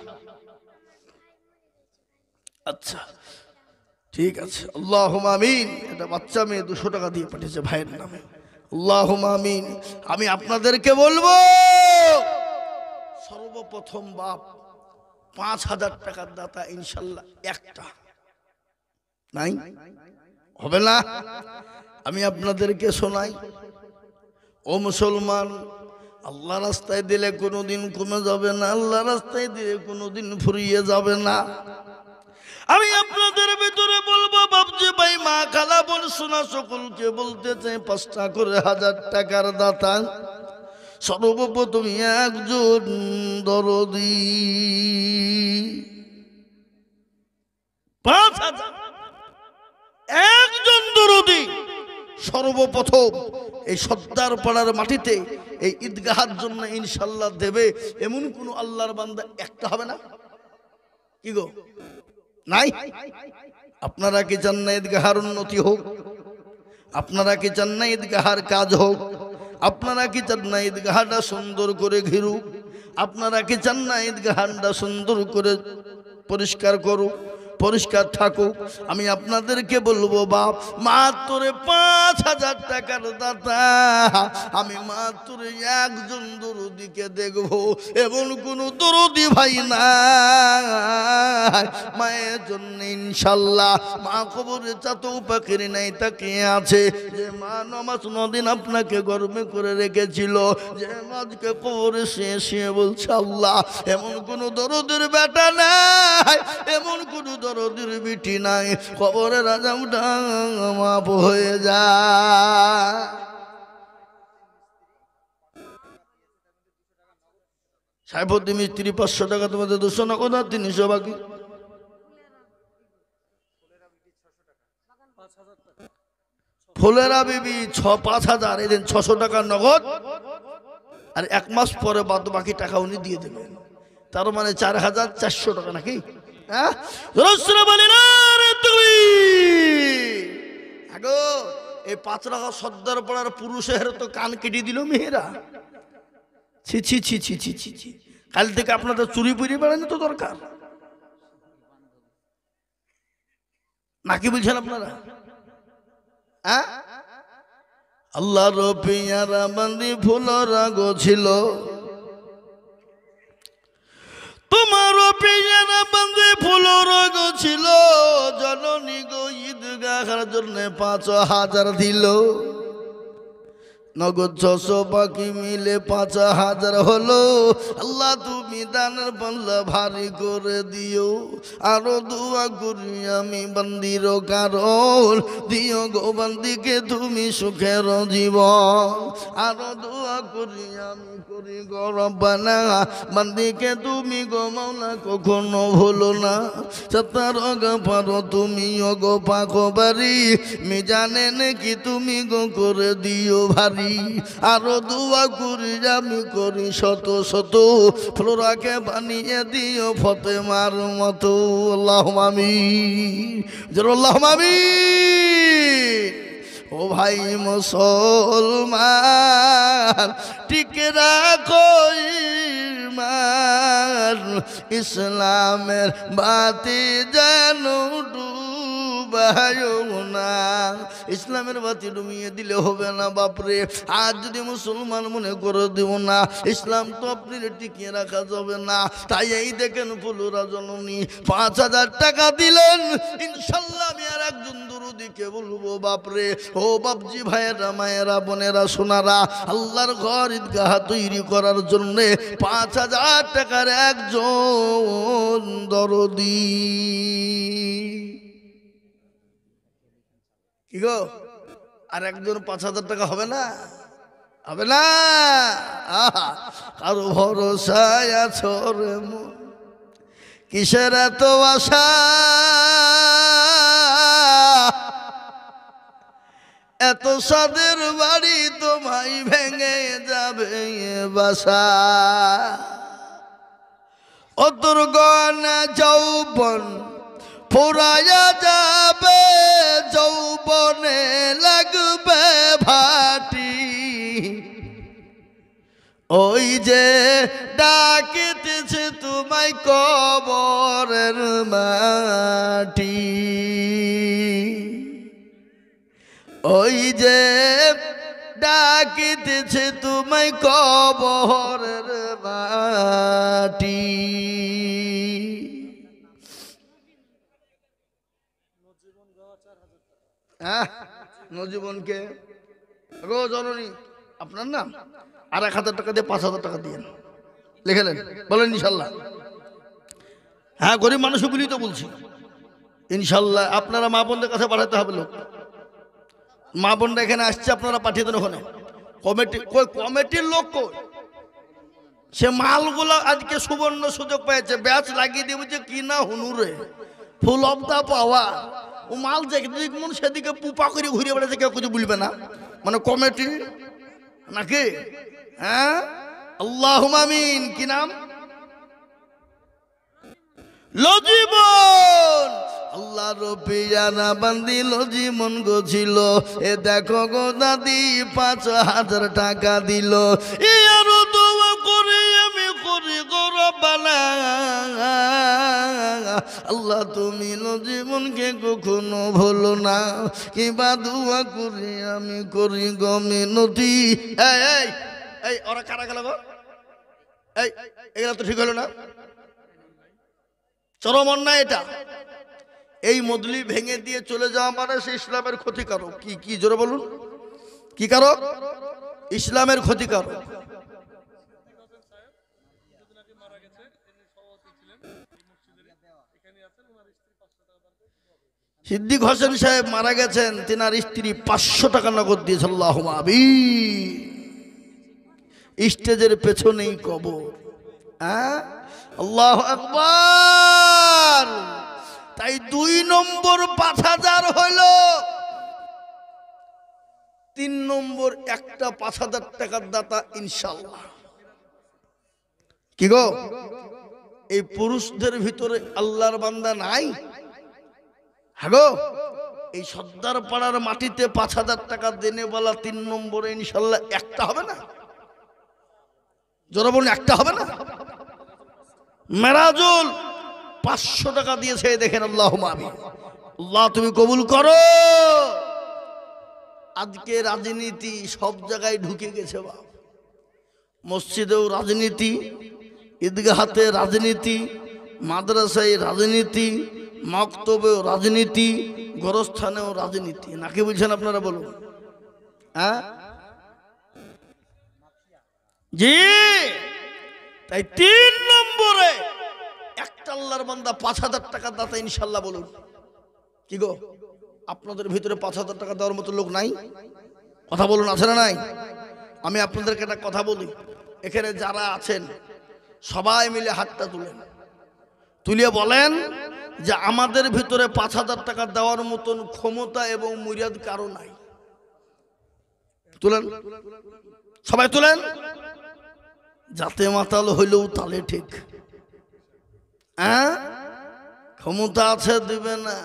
A: আচ্ছা ঠিক আছে, আল্লাহুম্মা আমিন। এটা বাচ্চা মেয়ে 200 টাকা দিয়ে পাঠিয়েছে ভাইয়ের নামে, আল্লাহুম্মা আমিন। আমি আপনাদেরকে বলবো সর্বপ্রথম বাপ 5,000 টাকার দাতা ইনশাল্লাহ একটা নাই হবে না? আমি আপনাদেরকে শোনাই, ও মুসলমান, আল্লাহ রাস্তায় দিলে কোনোদিন কমে যাবে না, আল্লাহ রাস্তায় দিলে কোনোদিন ফুরিয়ে যাবে না। আমি আপনাদের ভিতরে বলবো বাপজি ভাই মা খালা বোন শোনা সকলকে বলতে চাই 5টা করে 1,000 টাকার দাতা সর্বপ্রথম একজন দরদি। 5,000 একজন দরদি সর্বপ্রথম এই সর্দার পাড়ার মাটিতে এই ঈদগাহার জন্য ইনশাল্লাহ দেবে। এমন কোন আল্লাহর বান্দা একটা হবে না? কি গো নাই? আপনারা কি চান না ঈদগাহার উন্নতি হোক? আপনারা কি চান না ঈদগাহার কাজ হোক? আপনারা কি চান না ঈদগাহটা সুন্দর করে ঘিরুক? আপনারা কি চান না ঈদগাহটা সুন্দর করে পরিষ্কার করুক, পরিষ্কার থাকুক? আমি আপনাদেরকে বলবো বাপ, মাত্র 5,000 টাকার দাতা, আমি মাত্র একজন দরদিকে দেখবো, এমন কোন দরদি ভাই নাই মায়ের জন্য ইনশাল্লাহ। মা কবরে চাতো পাখির নাই তাকিয়ে আছে, যে মা নামাজ নদিন আপনাকে গর্বে করে রেখেছিল, যে মাঝকে কবরে শুয়ে বলছে আল্লাহ, এমন কোন দরদের বেটা নাই, এমন কোন দরদের বিটি নাই, কবরের আজামটা মাপ হয়ে যায়। সাহেবুদ্দিন মিস্ত্রি 500 টাকা, তোমাদের 200 না কোথা 300 বাকি। ফুলেরা বিবি 5,000, এদিন 600 টাকা নগদ, আর 1 মাস পরে বাদ বাকি টাকা উনি দিয়ে দেবেন, তার মানে 4,400 টাকা নাকি? হ্যাঁ, এই 5 টাকা সর্দার পড়ার পুরুষের তো কান কেটে দিল মেয়েরা। ছি ছি ছি ছি ছি ছি ছি, কাল থেকে আপনাদের চুরি পুরি বেড়ানো তো দরকার নাকি বলছেন আপনারা? হ্যাঁ, আল্লাহর পিয়ারা বান্দি ফুলরা গো ছিল, তোমারও পিয়ারা বান্দি ফুলরা গো ছিল, জননী গো ঈদগাহের জন্য 5,000 দিল, নগদ 600 বাকি মিলে 5,000 হলো। আল্লাহ তুমি দানের পাল্লা ভারী করে দিও, আরো দোয়া করি আমি বান্দির কারণ, দিও গো বান্দিকে তুমি সুখের জীবন, আরো দোয়া করি আমি করি গো রব্বানা, বান্দিকে তুমি গো মাওলা কখনো ভুলো না, সত্তার পারো তুমি গো পাখো বাড়ি, মিজানে নাকি তুমি গো করে দিও ভারী, আরো দোয়া করি আমি করি শত শত, ফ্লোরাকে বানিয়ে দিও ফতেমার মতো। আল্লাহুম্মা আমিন, আল্লাহুম্মা আমিন। ও ভাই মুসলমান, টিকে রাখো ঈমান, ইসলামের বাতি যেন ডুবায়ো না, ইসলামের বাতি ডুবিয়ে দিলে হবে না বাপরে। আজ যদি মুসলমান মনে করে দেব না, ইসলাম তো আপনি টিকিয়ে রাখা যাবে না। তাই এই দেখেন ফুলরা জননী 5,000 টাকা দিলেন, ইনশাল্লাহ আমি আর একজন দরদিকে বলবো বাপরে। ও বাপজি ভাইয়েরা, মায়েরা, বোনেরা, সোনারা, আল্লাহর ঘর ঈদগাহ তৈরি করার জন্য 5,000 টাকার একজন দরদি। কি গো, আর একজন 5,000 টাকা হবে না? হবে না? কারো ভরসায় আছো রে মন, কিসের এত আশা, এত সাদের বাড়ি তোমায় ভেঙে যাবে বাসা, অতর গয়না যৌবন ফুরায়া যাবে, যৌবনে লাগবে ভাটি, ওই যে ডাকিতেছে তোমায় কবরের মাটি, ওই যে ডাকিতেছে তোমায় কবরের মাটি। হ্যাঁ, নজীবনকে গো জননী, আপনার নাম আর 1,000 টাকা দিয়ে 5,000 টাকা দিয়ে লিখেলেন, বলেন ইনশাল্লাহ। হ্যাঁ, গরিব মানুষ বলি তো বলছি, ইনশাল্লাহ আপনারা মা বোনদের কাছে পাঠাতে হবে লোক, মা বোনরা এখানে আসছে, আপনারা পাঠিয়ে দেন ওখানে। কমিটির লোক কই? সে মালগুলো আজকে সুবর্ণ সুযোগ পেয়েছে, ব্যাচ লাগিয়ে দিয়ে বলছে কি না হুনুরে ফুল অফ দা পাওয়া, ও মাল যেদিকে মন সেদিকে পুপা করে ঘুরে বেড়াচ্ছে, কেউ কিছু বলবে না, মানে কমিটি নাকি? হ্যাঁ, আল্লাহুম্মা আমিন। কি নাম? লজীবন। আল্লাহ রবিয়ানা বান্দিল জীবন গছিল, এ দেখো গো দাদি 5,000 টাকা দিল, এ আরো দোয়া করে আমি করি আল্লাহ তুমি জীবনকে কখনো ভুলো না, কিবা দোয়া করি আমি করি গো মিনতি। এই এই এই ওরা কারা গেল গো? এই এগুলা তো ঠিক হলো না, চরম অন্যায় এটা। এই মজলি ভেঙে দিয়ে চলে যাওয়া মানে সে ইসলামের ক্ষতিকারক। কি কি জোরে বলুন, কি কারক? ইসলামের ক্ষতিকারক। সিদ্দিক হোসেন সাহেব মারা গেছেন, তিনার স্ত্রী 500 টাকা নগদ দিয়েছে। আল্লাহুম্মা আমিন। স্টেজের পেছনেই কবর। আল্লাহু আকবার। তাই 2 নম্বর 5000 হইল, 3 নম্বর একটা 5000 টাকার দাতা ইনশাআল্লাহ। কি গো, এই পুরুষদের ভিতরে আল্লাহর বান্দা নাই? হ্যাগো, এই সর্দার পাড়ার মাটিতে 5000 টাকা দেনে বলা 3 নম্বরে ইনশাআল্লাহ একটা হবে না? জোরে বলুন, একটা হবে না? মেরাজুল 500 টাকা দিয়েছে, দেখেন। আল্লাহুম্মা আমিন। আল্লাহ তুমি কবুল করো। আজকে রাজনীতি সব জায়গায় ঢুকে গেছে বাপ। মসজিদেও রাজনীতি, ঈদগাহাতে রাজনীতি, মাদ্রাসায় রাজনীতি, মক্তবেও রাজনীতি, গোরস্থানেও রাজনীতি। নাকি বলছেন আপনারা বলুন? হ্যাঁ জি। তাই 3 নম্বরে একটা আল্লাহর বান্দা 5000 টাকা দাতা ইনশাআল্লাহ বলুন। কি গো, আপনাদের ভিতরে 5000 টাকা দেওয়ার মতো লোক নাই? কথা বলুন, আছে না নাই? আমি আপনাদেরকে একটা কথা বলি, এখানে যারা আছেন সবাই মিলে হাতটা তুলেন, তুলিয়ে বলেন যে আমাদের ভিতরে 5000 টাকা দেওয়ার মতন ক্ষমতা এবং মুরিয়াদ কারো নাই। তুলেন, সবাই তুলেন। যাতে মাতাল হইলেও তালে ঠিক। হ্যাঁ, ক্ষমতা আছে দিবে না,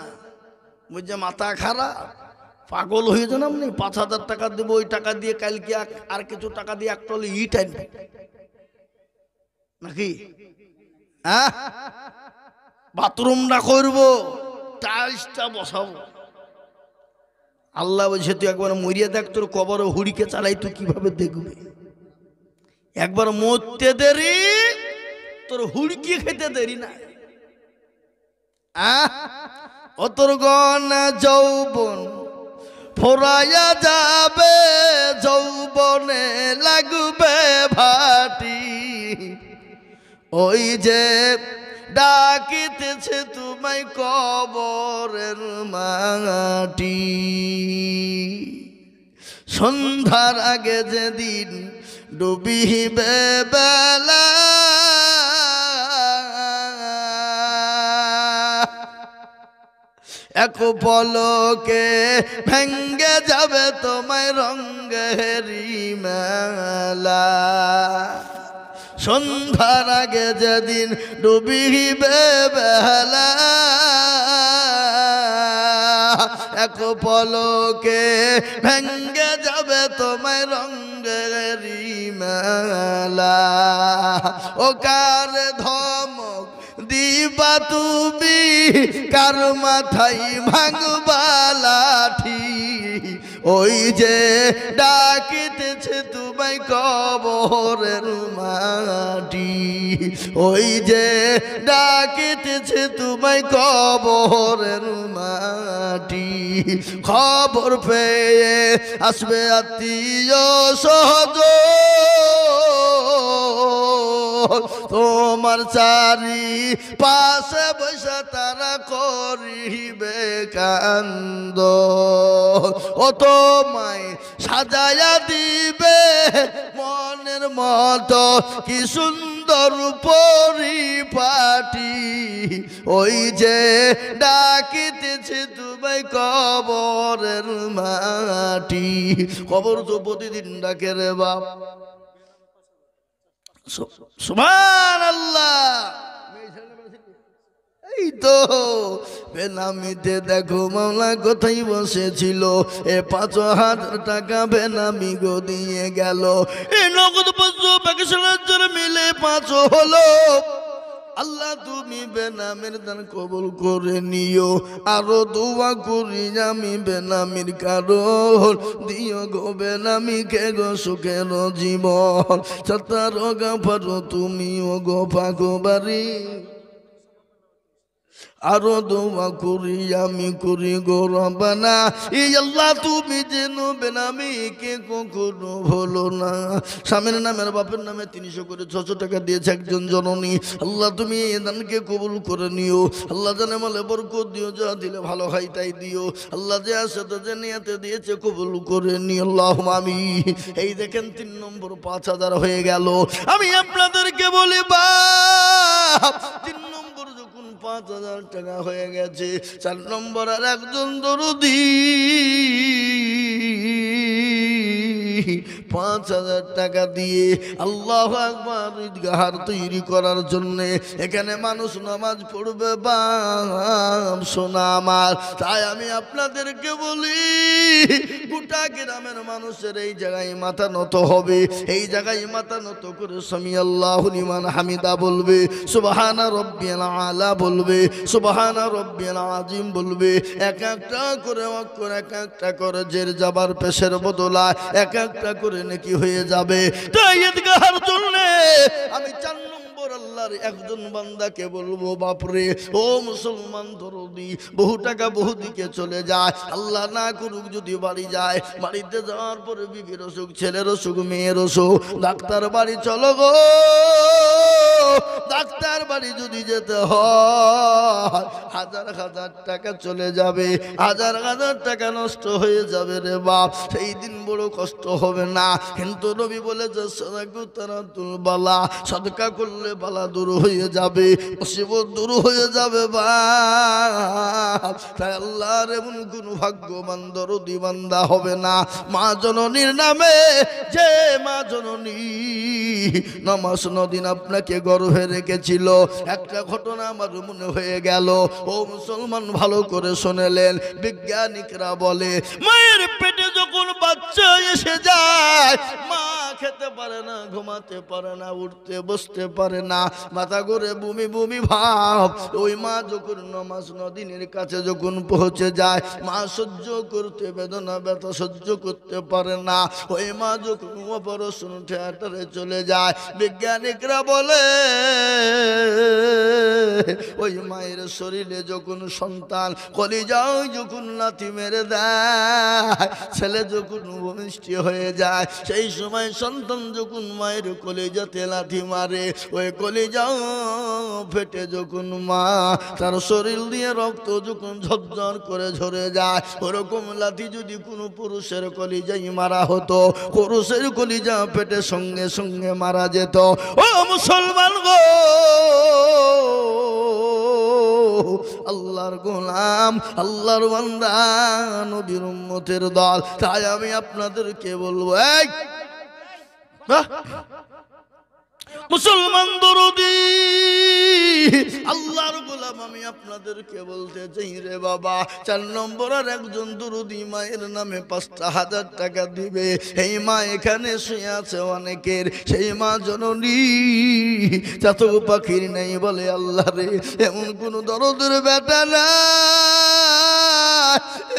A: বুঝছে মাথা খারাপ, পাগল হয়ে যান আপনি। 5000 টাকা দেবো, ওই টাকা দিয়ে কালকে আর কিছু টাকা দিয়ে একটা হলে ইট আনবে নাকি? হ্যাঁ, বাথরুমটা করবো, টাইলসটা বসাবো। আল্লাহ বলছে তুই একবার মরিয়া দেখ, তোর কবরে হুড়িকে চালাই, তুই কিভাবে দেখবে? একবার মরতে দেরি, তোর হুড়কি খেতে দেরি না। ও তোর গনা যৌবন ফোরাইয়া যাবে, যৌবনে লাগবে ভাটি, ওই যে ডাকিতেছে তোমায় কবরের মাটি। সন্ধ্যার আগে যেদিন ডুবিবে বেলা, এক পলকে ভেঙ্গে যাবে তোমায় রঙ্গেরি মেলা। সন্ধ্যার আগে যেদিন ডুবিবে বেলা, এক পলকে ভেঙ্গে যাবে তোমায় রঙ্গেরি মেলা। ও কার ধমক দিবা তুমি, কার মাথায় ভাঙবা লাঠি, ওই যে ডাকিতেছে তোমায় কবরের মাটি, ওই যে ডাকিতেছে তোমায় কবরের মাটি। খবর পেয়ে আসবে আত্মীয় স্বজন, তোমার চারি পাশে বসে তারা করিবে কান্দ, ও তোমায় সাজায়া দিবে মনের মতো কি সুন্দর পরিপাটি, ওই যে ডাকিতেছে তোমায় কবরের মাটি। কবর তো প্রতিদিন ডাকে রে বাপ। সুবহানাল্লাহ। এই তো বেনামিতে দেখো মাওলা কোথায় বসেছিল, এ 5000 টাকা বেনামি গো দিয়ে গেল। এই নগদ 500 বাকি 7,000 মিলে 5 হলো, আল্লাহ তুমি বেনামের দান কবুল করে নিও। আরো দোয়া করি আমি বেনামির কারণ দিও গো বেনামিকে গো সুখের জীবন। সত্তার গাফার তুমিও গো পাগবারি। আরো দোয়া করি আমি করি গো রব্বানা, এই আল্লাহ তুমি যেন বেনামিকে কখনো ভুলো না। স্বামীর নামের বাপের নামে 300 করে 600 টাকা দিয়েছে একজন জননী। আল্লাহ তুমি এই দানকে কবুল করে নিও। আল্লাহ জানে মালে বরকত দিও, যা দিলে ভালো হয় তাই দিও। আল্লাহ যে আসে তো যে নিয়াতে দিয়েছে কবুল করে নিও আল্লাহুম্মা আমিন। এই দেখেন 3 নম্বর 5000 হয়ে গেল। আমি আপনাদেরকে বলি বাপ, 3 নম্বর যখন 5000 টাকা হয়ে গেছে, 4 নম্বর আর একজন দরদি 5000 টাকা দিয়ে আল্লাহু আকবার ঈদগাহ তৈরি করার জন্য এখানে মানুষ নামাজ পড়বে। বাপ শোনা আমার, তাই আমি আপনাদেরকে বলি গোটা গ্রামের মানুষের এই জায়গায় মাথা নত হবে। এই জায়গায় মাথা নত করে সামি আল্লাহু লিমান হামিদা বলবে, সুবহানা রাব্বিয়াল আলা বলবে, সুবহানা রাব্বিয়াল আযীম বলবে। এক একটা করে অক্ষর, এক একটা করে জের জাবার পেশের বদলায় এক একটা করে নাকি হয়ে যাবে। তাই ঈদগাহের জন্য আমি 4 নম্বর আল্লাহর একজন বান্দাকে বলবো, বাপরে ও মুসলমান দরদি, বহু টাকা বহু দিকে চলে যায়। আল্লাহ না করুক যদি বাড়ি যায়, বাড়িতে যাওয়ার পরে বিবির অসুখ, ছেলের অসুখ, মেয়ের অসুখ, ডাক্তার বাড়ি চলো গো। ডাক্তার বাড়ি যদি যেতে হয় 1000 টাকা চলে যাবে, 1000 টাকা নষ্ট হয়ে যাবে রে বাপ। সেই দিন বড় কষ্ট হবে না, কিন্তু নবী বলেছে সাদাকাতুল বালা, সাদকা করলে বালা দূর হয়ে যাবে, মুসিবত দূর হয়ে যাবে বাপ। তাই আল্লাহর এমন কোন ভাগ্যবান দরদি বান্দা হবে না মা জননীর নামে, যে মা জননী নামাজ নদিন আপনাকে গর্ভে রেখেছিল। একটা ঘটনা আমার মনে হয়ে গেল, ও মুসলমান ভালো করে শুনেলেন। বিজ্ঞানিকরা বলে মায়ের পেটে যখন বাচ্চা এসে যায়, মা খেতে পারে না, ঘুমাতে পারে না, উঠতে বসতে পারে না, মাথা ঘুরে বমি বমি ভাব। ওই মা যখন নামাজ নদিনের কাছে যখন পৌঁছে যায়, মা সহ্য করতে বেদনা ব্যথা সহ্য করতে পারে না। ওই মা যখন অপারেশন থিয়েটারে চলে যায়, বিজ্ঞানিকরা বলে ওই মায়ের শরীরে যখন সন্তান কলিজায় যখন লাথি মেরে দেয়, ছেলে যখন ভূমিষ্ঠ হয়ে যায়, সেই সময় সন্তান যখন মায়ের কলিজাতে লাথি মারে, ওই কলিজাও ফেটে যখন মা তার শরীর দিয়ে রক্ত যখন ঝরঝর করে ঝরে যায়, ওরকম লাথি যদি কোনো পুরুষের কলিজায় মারা হতো, পুরুষের কলিজা পেটে সঙ্গে সঙ্গে মারা যেত। ও মুসলমান গো, আল্লাহর গোলাম, আল্লাহর বান্দা, নবীর উম্মতের দল। তাই আমি আপনাদেরকে বলবো, এই মুসলমান দরদি, আল্লাহর গোলাম, আমি আপনাদেরকে বলতে চাই রে বাবা, 4 নম্বর আর একজন দরদি মায়ের নামে 5000 টাকা দিবে। এই মা এখানে শুয়ে আছে অনেকের, সেই মা জননী চাতক পাখির নেই বলে আল্লাহ রে, এমন কোন দরদের বেটা না,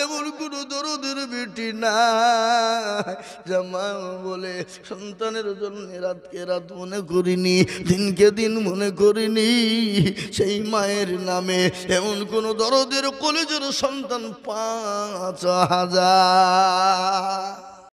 A: এমন কোন দরদের বেটি না, জামা বলে সন্তানের জন্য রাতকে রাত মনে করিনি, দিনকে দিন মনে করিনি। সেই মায়ের নামে এমন কোন দরদের কলেজের সন্তান 5000